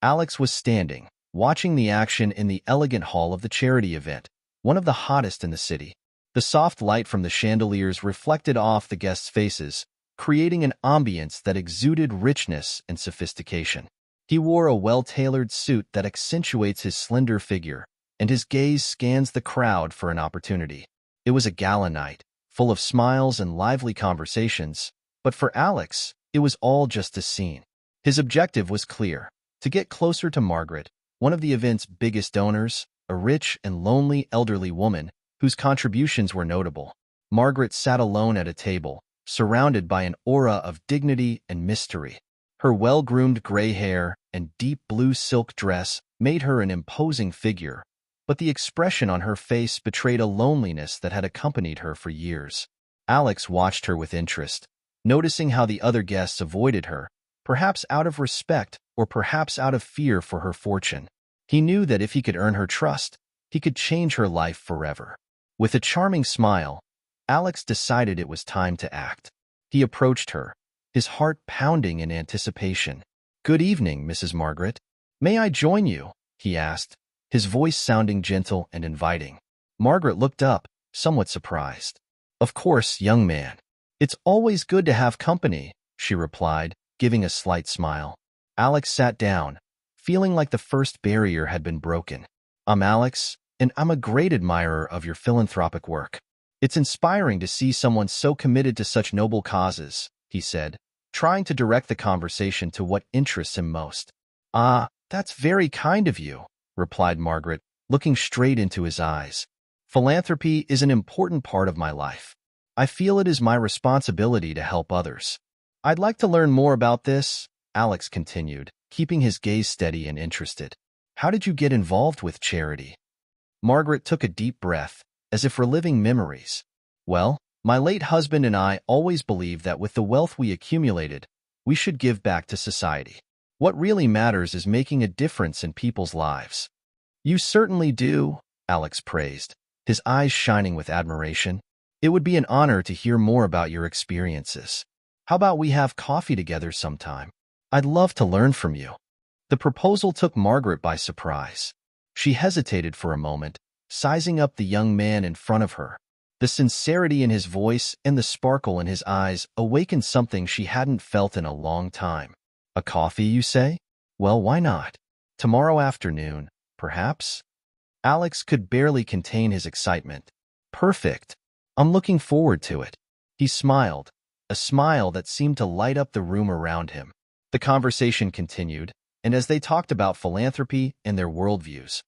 Alex was standing, watching the action in the elegant hall of the charity event, one of the hottest in the city. The soft light from the chandeliers reflected off the guests' faces, creating an ambience that exuded richness and sophistication. He wore a well-tailored suit that accentuates his slender figure, and his gaze scans the crowd for an opportunity. It was a gala night, full of smiles and lively conversations, but for Alex, it was all just a scene. His objective was clear: to get closer to Margaret, one of the event's biggest donors, a rich and lonely elderly woman whose contributions were notable. Margaret sat alone at a table, surrounded by an aura of dignity and mystery. Her well-groomed gray hair and deep blue silk dress made her an imposing figure, but the expression on her face betrayed a loneliness that had accompanied her for years. Alex watched her with interest, noticing how the other guests avoided her, perhaps out of respect or perhaps out of fear for her fortune. He knew that if he could earn her trust, he could change her life forever. With a charming smile, Alex decided it was time to act. He approached her, his heart pounding in anticipation. "Good evening, Mrs. Margaret. May I join you?" he asked, his voice sounding gentle and inviting. Margaret looked up, somewhat surprised. "Of course, young man. It's always good to have company," she replied, giving a slight smile. Alex sat down, feeling like the first barrier had been broken. "I'm Alex, and I'm a great admirer of your philanthropic work. It's inspiring to see someone so committed to such noble causes," he said, trying to direct the conversation to what interests him most. "Ah, that's very kind of you," replied Margaret, looking straight into his eyes. "Philanthropy is an important part of my life. I feel it is my responsibility to help others." "I'd like to learn more about this," Alex continued, keeping his gaze steady and interested. "How did you get involved with charity?" Margaret took a deep breath, as if reliving memories. "Well, my late husband and I always believed that with the wealth we accumulated, we should give back to society. What really matters is making a difference in people's lives." "You certainly do," Alex praised, his eyes shining with admiration. "It would be an honor to hear more about your experiences. How about we have coffee together sometime? I'd love to learn from you." The proposal took Margaret by surprise. She hesitated for a moment, sizing up the young man in front of her. The sincerity in his voice and the sparkle in his eyes awakened something she hadn't felt in a long time. "A coffee, you say? Well, why not? Tomorrow afternoon, perhaps?" Alex could barely contain his excitement. "Perfect. I'm looking forward to it." He smiled, a smile that seemed to light up the room around him. The conversation continued, and as they talked about philanthropy and their worldviews,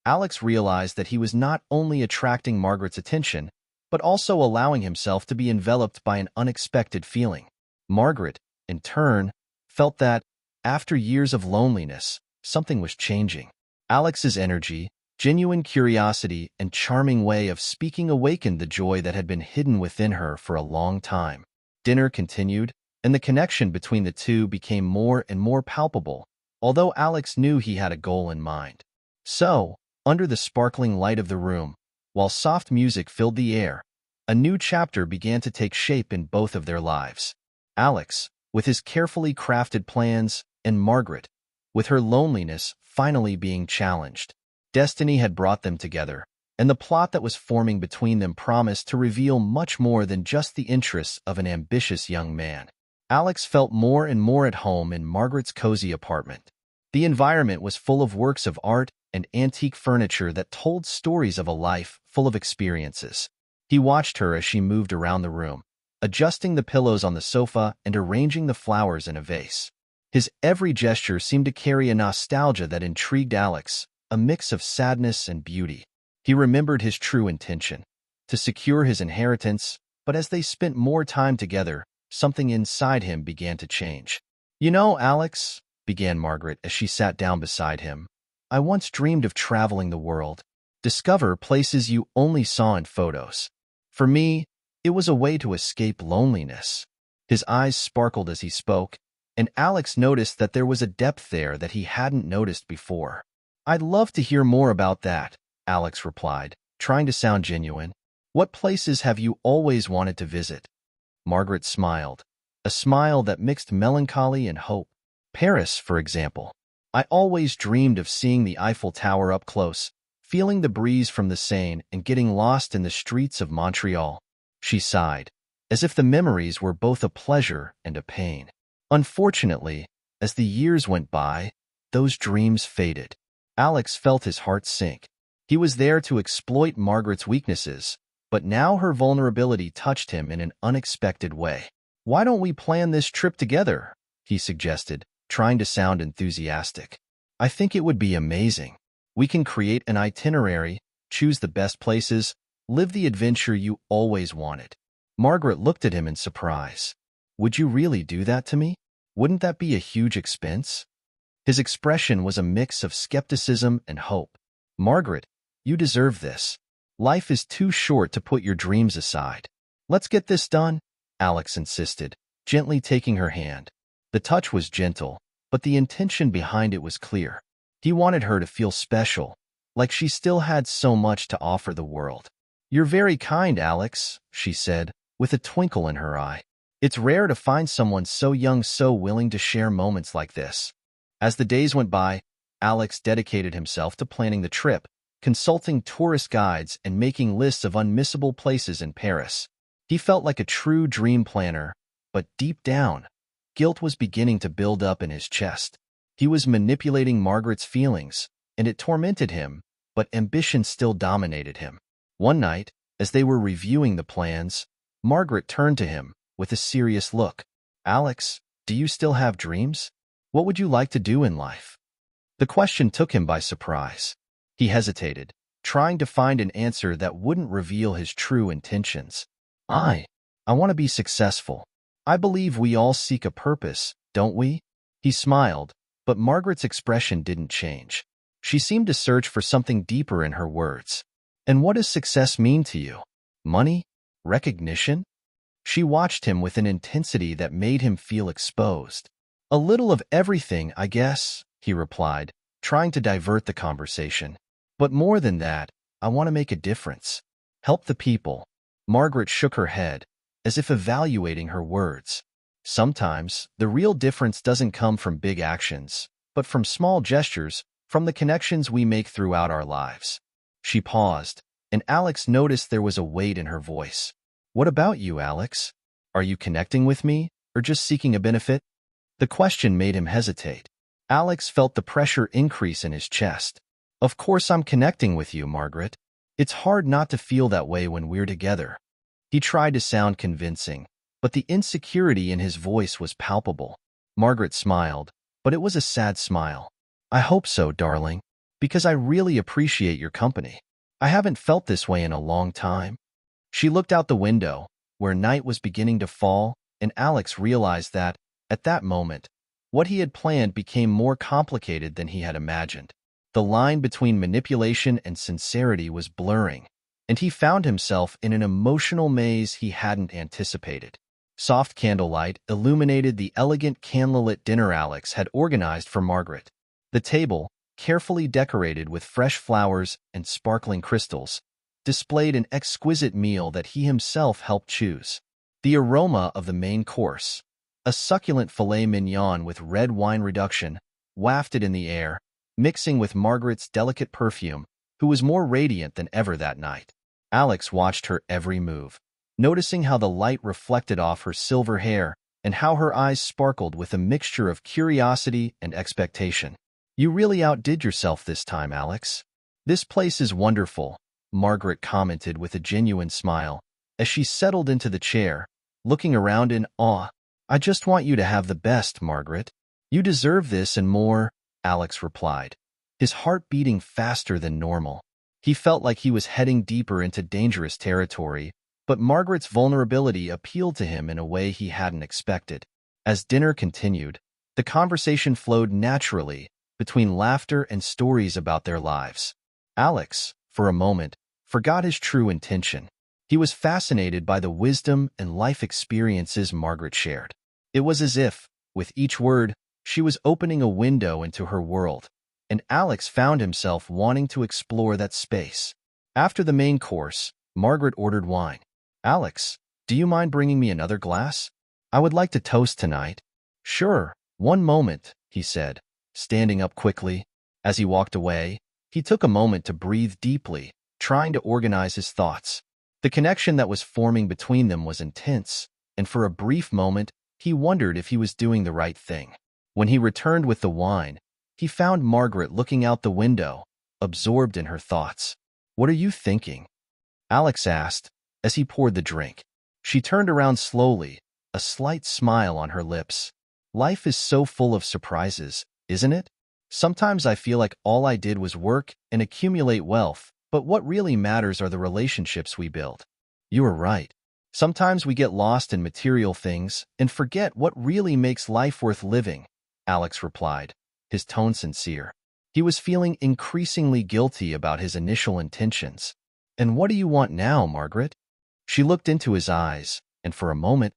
Alex realized that he was not only attracting Margaret's attention, but also allowing himself to be enveloped by an unexpected feeling. Margaret, in turn, felt that, after years of loneliness, something was changing. Alex's energy, genuine curiosity, and charming way of speaking awakened the joy that had been hidden within her for a long time. Dinner continued, and the connection between the two became more and more palpable, although Alex knew he had a goal in mind. So, under the sparkling light of the room, while soft music filled the air, a new chapter began to take shape in both of their lives. Alex, with his carefully crafted plans, and Margaret, with her loneliness finally being challenged. Destiny had brought them together, and the plot that was forming between them promised to reveal much more than just the interests of an ambitious young man. Alex felt more and more at home in Margaret's cozy apartment. The environment was full of works of art and antique furniture that told stories of a life full of experiences. He watched her as she moved around the room, adjusting the pillows on the sofa and arranging the flowers in a vase. His every gesture seemed to carry a nostalgia that intrigued Alex, a mix of sadness and beauty. He remembered his true intention, to secure his inheritance, but as they spent more time together, something inside him began to change. "You know, Alex," began Margaret as she sat down beside him, "I once dreamed of traveling the world, discover places you only saw in photos. For me, it was a way to escape loneliness." His eyes sparkled as he spoke, and Alex noticed that there was a depth there that he hadn't noticed before. "I'd love to hear more about that," Alex replied, trying to sound genuine. "What places have you always wanted to visit?" Margaret smiled, a smile that mixed melancholy and hope. "Paris, for example. I always dreamed of seeing the Eiffel Tower up close, feeling the breeze from the Seine and getting lost in the streets of Montreal. She sighed, as if the memories were both a pleasure and a pain. Unfortunately, as the years went by, those dreams faded. Alex felt his heart sink. He was there to exploit Margaret's weaknesses, but now her vulnerability touched him in an unexpected way. "Why don't we plan this trip together?" he suggested, trying to sound enthusiastic. "I think it would be amazing. We can create an itinerary, choose the best places, live the adventure you always wanted." Margaret looked at him in surprise. "Would you really do that to me? Wouldn't that be a huge expense?" His expression was a mix of skepticism and hope. "Margaret, you deserve this. Life is too short to put your dreams aside. Let's get this done," Alex insisted, gently taking her hand. The touch was gentle, but the intention behind it was clear. He wanted her to feel special, like she still had so much to offer the world. "You're very kind, Alex," she said, with a twinkle in her eye. "It's rare to find someone so young so willing to share moments like this." As the days went by, Alex dedicated himself to planning the trip, consulting tourist guides and making lists of unmissable places in Paris. He felt like a true dream planner, but deep down, guilt was beginning to build up in his chest. He was manipulating Margaret's feelings, and it tormented him, but ambition still dominated him. One night, as they were reviewing the plans, Margaret turned to him with a serious look. "Alex, do you still have dreams? What would you like to do in life?" The question took him by surprise. He hesitated, trying to find an answer that wouldn't reveal his true intentions. I want to be successful. I believe we all seek a purpose, don't we?" He smiled, but Margaret's expression didn't change. She seemed to search for something deeper in her words. "And what does success mean to you? Money? Recognition?" She watched him with an intensity that made him feel exposed. "A little of everything, I guess," he replied, trying to divert the conversation. "But more than that, I want to make a difference. Help the people." Margaret shook her head, as if evaluating her words. "Sometimes, the real difference doesn't come from big actions, but from small gestures, from the connections we make throughout our lives." She paused, and Alex noticed there was a weight in her voice. "What about you, Alex? Are you connecting with me, or just seeking a benefit?" The question made him hesitate. Alex felt the pressure increase in his chest. "Of course I'm connecting with you, Margaret. It's hard not to feel that way when we're together." He tried to sound convincing, but the insecurity in his voice was palpable. Margaret smiled, but it was a sad smile. "I hope so, darling, because I really appreciate your company. I haven't felt this way in a long time." She looked out the window, where night was beginning to fall, and Alex realized that, at that moment, what he had planned became more complicated than he had imagined. The line between manipulation and sincerity was blurring, and he found himself in an emotional maze he hadn't anticipated. Soft candlelight illuminated the elegant candlelit dinner Alex had organized for Margaret. The table, carefully decorated with fresh flowers and sparkling crystals, displayed an exquisite meal that he himself helped choose. The aroma of the main course, a succulent filet mignon with red wine reduction, wafted in the air, mixing with Margaret's delicate perfume, who was more radiant than ever that night. Alex watched her every move, noticing how the light reflected off her silver hair and how her eyes sparkled with a mixture of curiosity and expectation. "You really outdid yourself this time, Alex. This place is wonderful," Margaret commented with a genuine smile, as she settled into the chair, looking around in awe. "I just want you to have the best, Margaret. You deserve this and more," Alex replied, his heart beating faster than normal. He felt like he was heading deeper into dangerous territory, but Margaret's vulnerability appealed to him in a way he hadn't expected. As dinner continued, the conversation flowed naturally between laughter and stories about their lives. Alex, for a moment, forgot his true intention. He was fascinated by the wisdom and life experiences Margaret shared. It was as if, with each word, she was opening a window into her world, and Alex found himself wanting to explore that space. After the main course, Margaret ordered wine. "Alex, do you mind bringing me another glass? I would like to toast tonight." "Sure, one moment," he said, standing up quickly. As he walked away, he took a moment to breathe deeply, trying to organize his thoughts. The connection that was forming between them was intense, and for a brief moment, he wondered if he was doing the right thing. When he returned with the wine, he found Margaret looking out the window, absorbed in her thoughts. "What are you thinking?" Alex asked, as he poured the drink. She turned around slowly, a slight smile on her lips. "Life is so full of surprises, isn't it? Sometimes I feel like all I did was work and accumulate wealth, but what really matters are the relationships we build." "You are right. Sometimes we get lost in material things and forget what really makes life worth living," Alex replied, his tone sincere. He was feeling increasingly guilty about his initial intentions. "And what do you want now, Margaret?" She looked into his eyes, and for a moment,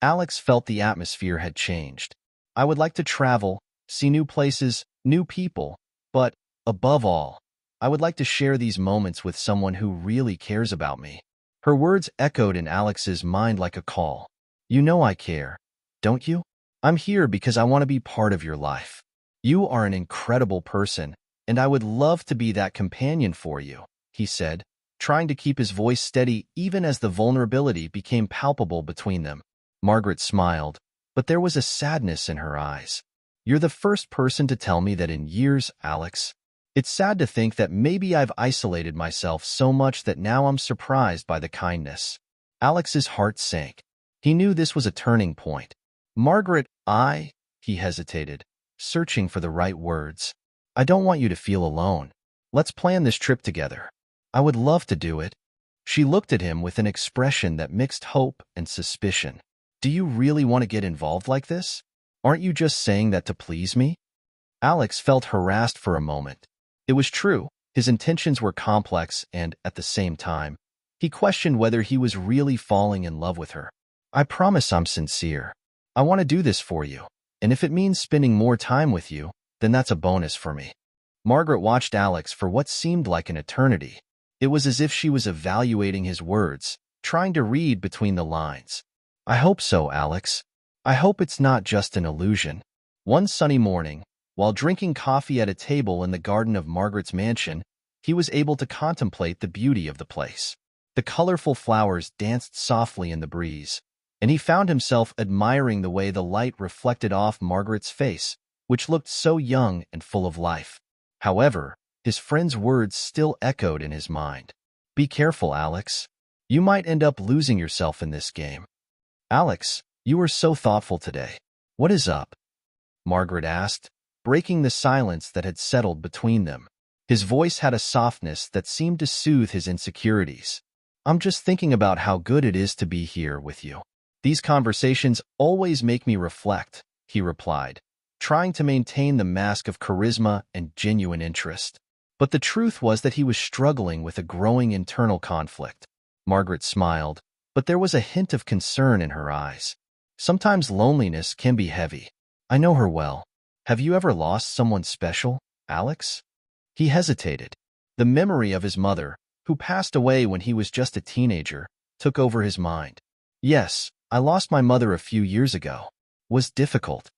Alex felt the atmosphere had changed. "I would like to travel, see new places, new people, but, above all, I would like to share these moments with someone who really cares about me." Her words echoed in Alex's mind like a call. "You know I care, don't you? I'm here because I want to be part of your life. You are an incredible person, and I would love to be that companion for you," he said, trying to keep his voice steady even as the vulnerability became palpable between them. Margaret smiled, but there was a sadness in her eyes. "You're the first person to tell me that in years, Alex. It's sad to think that maybe I've isolated myself so much that now I'm surprised by the kindness." Alex's heart sank. He knew this was a turning point. "Margaret, he hesitated, searching for the right words. "I don't want you to feel alone. Let's plan this trip together." "I would love to do it." She looked at him with an expression that mixed hope and suspicion. "Do you really want to get involved like this? Aren't you just saying that to please me?" Alex felt harassed for a moment. It was true, his intentions were complex and, at the same time, he questioned whether he was really falling in love with her. "I promise I'm sincere. I want to do this for you, and if it means spending more time with you, then that's a bonus for me." Margaret watched Alex for what seemed like an eternity. It was as if she was evaluating his words, trying to read between the lines. "I hope so, Alex. I hope it's not just an illusion." One sunny morning, while drinking coffee at a table in the garden of Margaret's mansion, he was able to contemplate the beauty of the place. The colorful flowers danced softly in the breeze, and he found himself admiring the way the light reflected off Margaret's face, which looked so young and full of life. However, his friend's words still echoed in his mind. "Be careful, Alex. You might end up losing yourself in this game." "Alex, you were so thoughtful today. What is up?" Margaret asked, breaking the silence that had settled between them. His voice had a softness that seemed to soothe his insecurities. "I'm just thinking about how good it is to be here with you. These conversations always make me reflect," he replied, trying to maintain the mask of charisma and genuine interest. But the truth was that he was struggling with a growing internal conflict. Margaret smiled, but there was a hint of concern in her eyes. "Sometimes loneliness can be heavy. I know her well. Have you ever lost someone special, Alex?" He hesitated. The memory of his mother, who passed away when he was just a teenager, took over his mind. "Yes, I lost my mother a few years ago. Was difficult."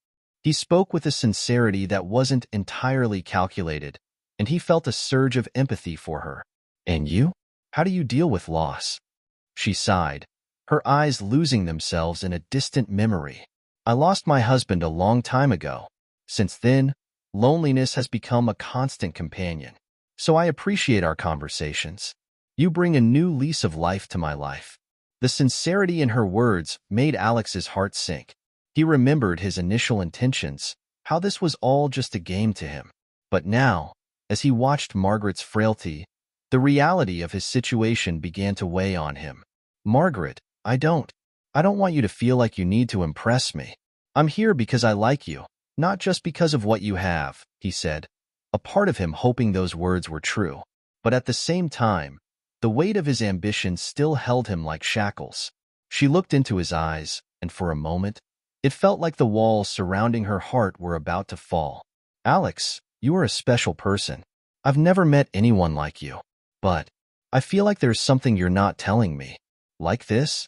He spoke with a sincerity that wasn't entirely calculated, and he felt a surge of empathy for her. "And you? How do you deal with loss?" She sighed, her eyes losing themselves in a distant memory. "I lost my husband a long time ago. Since then, loneliness has become a constant companion. So I appreciate our conversations. You bring a new lease of life to my life." The sincerity in her words made Alex's heart sink. He remembered his initial intentions, how this was all just a game to him. But now, as he watched Margaret's frailty, the reality of his situation began to weigh on him. "Margaret, I don't want you to feel like you need to impress me. I'm here because I like you. Not just because of what you have," he said, a part of him hoping those words were true. But at the same time, the weight of his ambition still held him like shackles. She looked into his eyes, and for a moment, it felt like the walls surrounding her heart were about to fall. "Alex, you are a special person. I've never met anyone like you. But I feel like there's something you're not telling me." "Like this?"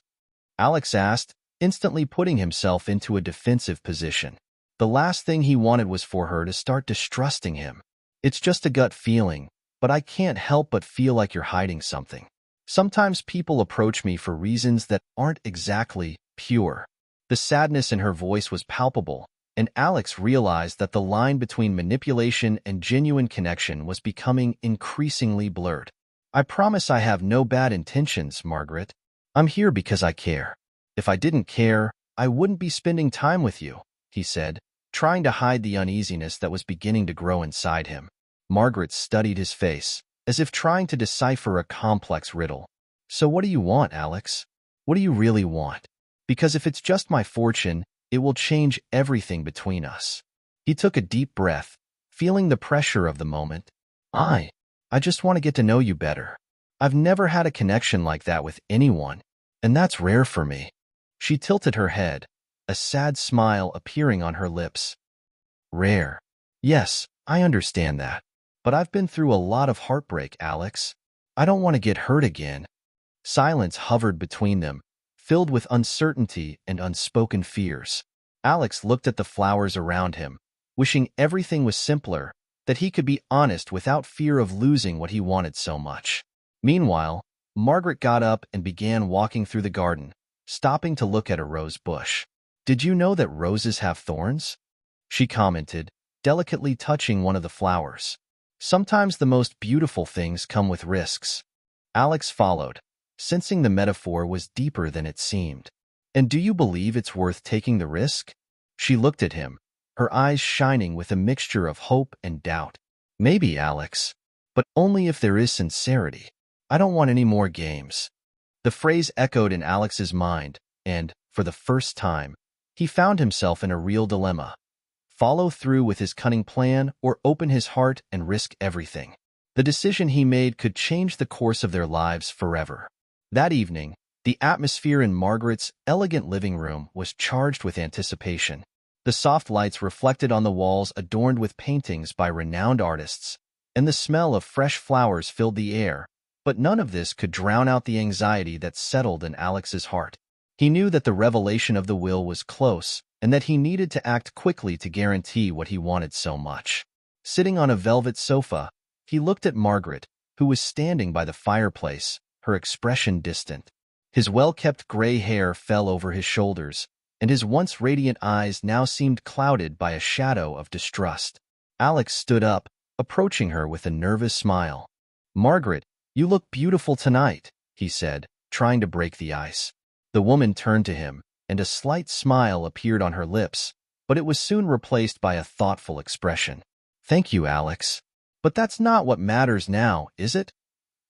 Alex asked, instantly putting himself into a defensive position. The last thing he wanted was for her to start distrusting him. It's just a gut feeling, but I can't help but feel like you're hiding something. Sometimes people approach me for reasons that aren't exactly pure. The sadness in her voice was palpable, and Alex realized that the line between manipulation and genuine connection was becoming increasingly blurred. I promise I have no bad intentions, Margaret. I'm here because I care. If I didn't care, I wouldn't be spending time with you, he said, trying to hide the uneasiness that was beginning to grow inside him. Margaret studied his face, as if trying to decipher a complex riddle. So what do you want, Alex? What do you really want? Because if it's just my fortune, it will change everything between us. He took a deep breath, feeling the pressure of the moment. I just want to get to know you better. I've never had a connection like that with anyone, and that's rare for me. She tilted her head, a sad smile appearing on her lips. Rare. Yes, I understand that. But I've been through a lot of heartbreak, Alex. I don't want to get hurt again. Silence hovered between them, filled with uncertainty and unspoken fears. Alex looked at the flowers around him, wishing everything was simpler, that he could be honest without fear of losing what he wanted so much. Meanwhile, Margaret got up and began walking through the garden, stopping to look at a rose bush. Did you know that roses have thorns? She commented, delicately touching one of the flowers. Sometimes the most beautiful things come with risks. Alex followed, sensing the metaphor was deeper than it seemed. And do you believe it's worth taking the risk? She looked at him, her eyes shining with a mixture of hope and doubt. Maybe, Alex, but only if there is sincerity. I don't want any more games. The phrase echoed in Alex's mind, and, for the first time, he found himself in a real dilemma. Follow through with his cunning plan or open his heart and risk everything. The decision he made could change the course of their lives forever. That evening, the atmosphere in Margaret's elegant living room was charged with anticipation. The soft lights reflected on the walls adorned with paintings by renowned artists, and the smell of fresh flowers filled the air, but none of this could drown out the anxiety that settled in Alex's heart. He knew that the revelation of the will was close, and that he needed to act quickly to guarantee what he wanted so much. Sitting on a velvet sofa, he looked at Margaret, who was standing by the fireplace, her expression distant. His well-kept gray hair fell over his shoulders, and his once radiant eyes now seemed clouded by a shadow of distrust. Alex stood up, approaching her with a nervous smile. "Margaret, you look beautiful tonight," he said, trying to break the ice. The woman turned to him, and a slight smile appeared on her lips, but it was soon replaced by a thoughtful expression. "Thank you, Alex. But that's not what matters now, is it?"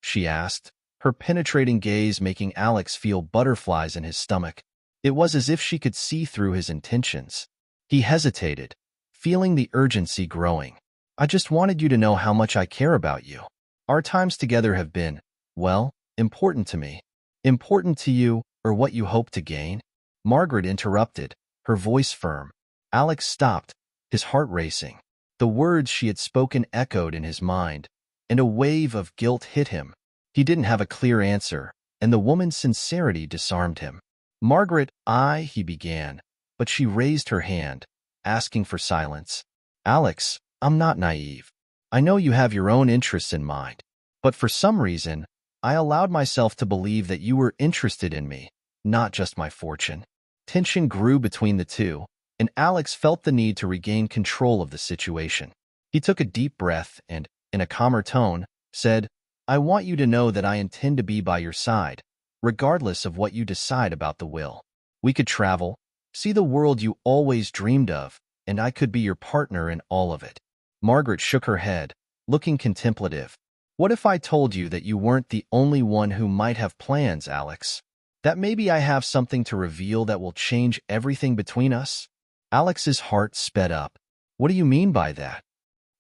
she asked, her penetrating gaze making Alex feel butterflies in his stomach. It was as if she could see through his intentions. He hesitated, feeling the urgency growing. "I just wanted you to know how much I care about you. Our times together have been, well, important to me. Important to you, or what you hope to gain?" Margaret interrupted, her voice firm. Alex stopped, his heart racing. The words she had spoken echoed in his mind, and a wave of guilt hit him. He didn't have a clear answer, and the woman's sincerity disarmed him. "Margaret, he began, but she raised her hand, asking for silence. "Alex, I'm not naive. I know you have your own interests in mind, but for some reason, I allowed myself to believe that you were interested in me, not just my fortune." Tension grew between the two, and Alex felt the need to regain control of the situation. He took a deep breath and, in a calmer tone, said, "I want you to know that I intend to be by your side, regardless of what you decide about the will. We could travel, see the world you always dreamed of, and I could be your partner in all of it." Margaret shook her head, looking contemplative. "What if I told you that you weren't the only one who might have plans, Alex? That maybe I have something to reveal that will change everything between us?" Alex's heart sped up. "What do you mean by that?"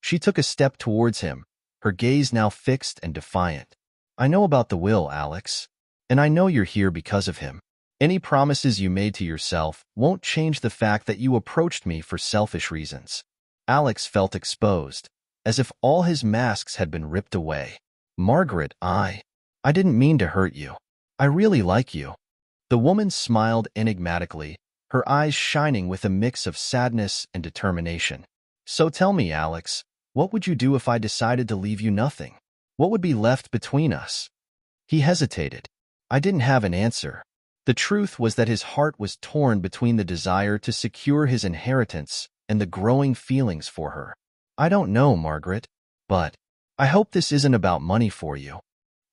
She took a step towards him, her gaze now fixed and defiant. "I know about the will, Alex, and I know you're here because of him. Any promises you made to yourself won't change the fact that you approached me for selfish reasons." Alex felt exposed, as if all his masks had been ripped away. "Margaret, I didn't mean to hurt you. I really like you." The woman smiled enigmatically, her eyes shining with a mix of sadness and determination. "So tell me, Alex, what would you do if I decided to leave you nothing? What would be left between us?" He hesitated. I didn't have an answer. The truth was that his heart was torn between the desire to secure his inheritance and the growing feelings for her. "I don't know, Margaret, but I hope this isn't about money for you.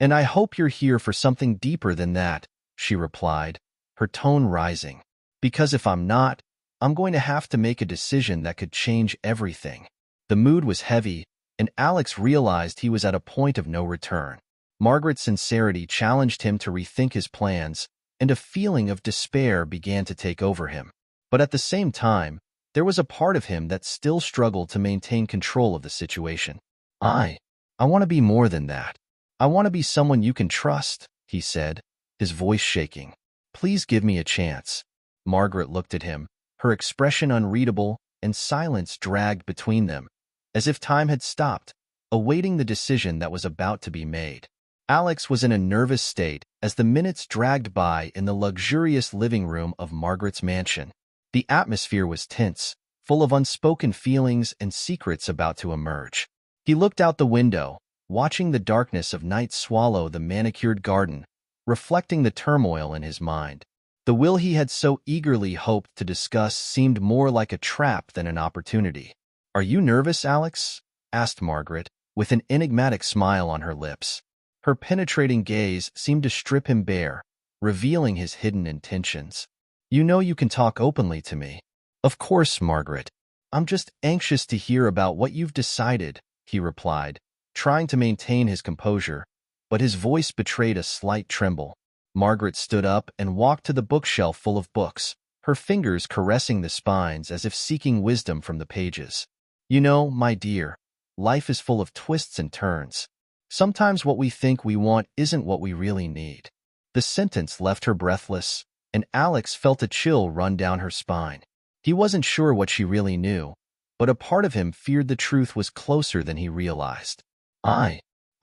And I hope you're here for something deeper than that," she replied, her tone rising. "Because if I'm not, I'm going to have to make a decision that could change everything." The mood was heavy, and Alex realized he was at a point of no return. Margaret's sincerity challenged him to rethink his plans, and a feeling of despair began to take over him. But at the same time, there was a part of him that still struggled to maintain control of the situation. I want to be more than that. I want to be someone you can trust," he said, his voice shaking. "Please give me a chance." Margaret looked at him, her expression unreadable, and silence dragged between them, as if time had stopped, awaiting the decision that was about to be made. Alex was in a nervous state as the minutes dragged by in the luxurious living room of Margaret's mansion. The atmosphere was tense, full of unspoken feelings and secrets about to emerge. He looked out the window, watching the darkness of night swallow the manicured garden, reflecting the turmoil in his mind. The will he had so eagerly hoped to discuss seemed more like a trap than an opportunity. "Are you nervous, Alex?" asked Margaret, with an enigmatic smile on her lips. Her penetrating gaze seemed to strip him bare, revealing his hidden intentions. "You know you can talk openly to me." "Of course, Margaret. I'm just anxious to hear about what you've decided," he replied, trying to maintain his composure, but his voice betrayed a slight tremble. Margaret stood up and walked to the bookshelf full of books, her fingers caressing the spines as if seeking wisdom from the pages. "You know, my dear, life is full of twists and turns. Sometimes what we think we want isn't what we really need." The sentence left her breathless, and Alex felt a chill run down her spine. He wasn't sure what she really knew, but a part of him feared the truth was closer than he realized. I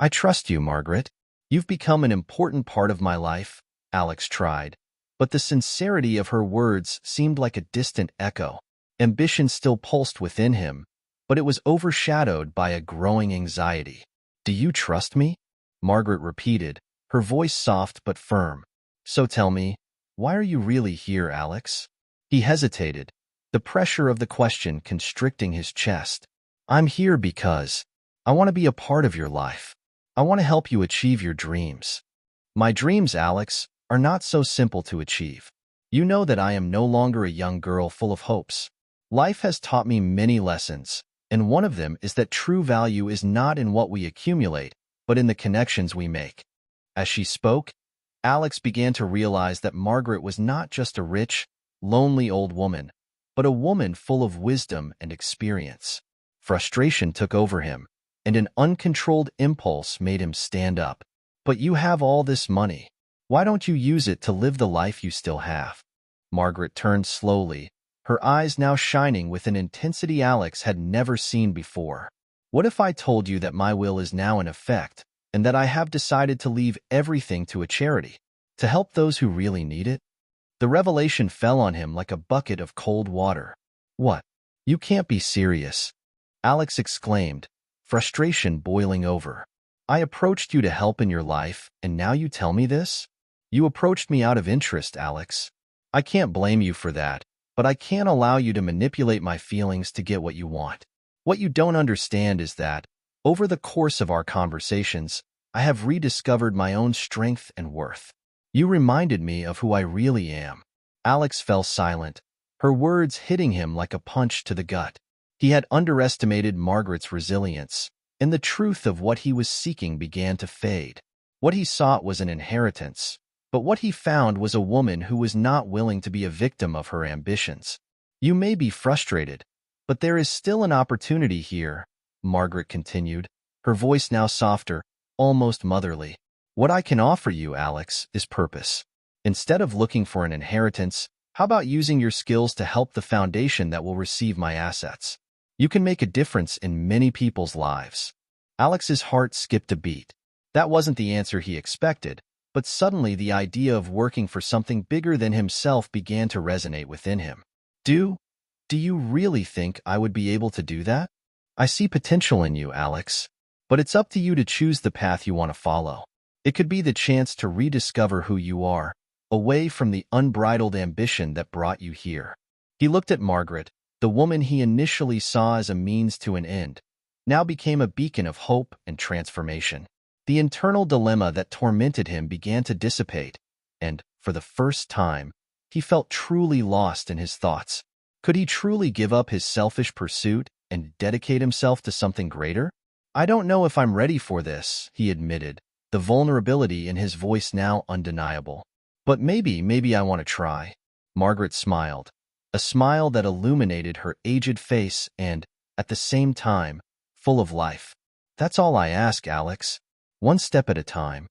trust you, Margaret. You've become an important part of my life," Alex tried, but the sincerity of her words seemed like a distant echo. Ambition still pulsed within him, but it was overshadowed by a growing anxiety. "Do you trust me?" Margaret repeated, her voice soft but firm. "So tell me, why are you really here, Alex?" He hesitated, the pressure of the question constricting his chest. "I'm here because I want to be a part of your life. I want to help you achieve your dreams." "My dreams, Alex, are not so simple to achieve. You know that I am no longer a young girl full of hopes. Life has taught me many lessons, and one of them is that true value is not in what we accumulate, but in the connections we make." As she spoke, Alex began to realize that Margaret was not just a rich, lonely old woman, but a woman full of wisdom and experience. Frustration took over him, and an uncontrolled impulse made him stand up. "But you have all this money. Why don't you use it to live the life you still have?" Margaret turned slowly, her eyes now shining with an intensity Alex had never seen before. "What if I told you that my will is now in effect, and that I have decided to leave everything to a charity, to help those who really need it?" The revelation fell on him like a bucket of cold water. "What? You can't be serious," Alex exclaimed, frustration boiling over. "I approached you to help in your life, and now you tell me this? You approached me out of interest, Alex. I can't blame you for that, but I can't allow you to manipulate my feelings to get what you want. What you don't understand is that, over the course of our conversations, I have rediscovered my own strength and worth. You reminded me of who I really am." Alex fell silent, her words hitting him like a punch to the gut. He had underestimated Margaret's resilience, and the truth of what he was seeking began to fade. What he sought was an inheritance, but what he found was a woman who was not willing to be a victim of her ambitions. "You may be frustrated, but there is still an opportunity here," Margaret continued, her voice now softer, almost motherly. "What I can offer you, Alex, is purpose. Instead of looking for an inheritance, how about using your skills to help the foundation that will receive my assets? You can make a difference in many people's lives." Alex's heart skipped a beat. That wasn't the answer he expected, but suddenly the idea of working for something bigger than himself began to resonate within him. Do you really think I would be able to do that? I see potential in you, Alex, but it's up to you to choose the path you want to follow. It could be the chance to rediscover who you are, away from the unbridled ambition that brought you here. He looked at Margaret, the woman he initially saw as a means to an end, now became a beacon of hope and transformation. The internal dilemma that tormented him began to dissipate, and, for the first time, he felt truly lost in his thoughts. Could he truly give up his selfish pursuit and dedicate himself to something greater? I don't know if I'm ready for this, he admitted, the vulnerability in his voice now undeniable. But maybe I want to try. Margaret smiled, a smile that illuminated her aged face and, at the same time, full of life. That's all I ask, Alex. One step at a time.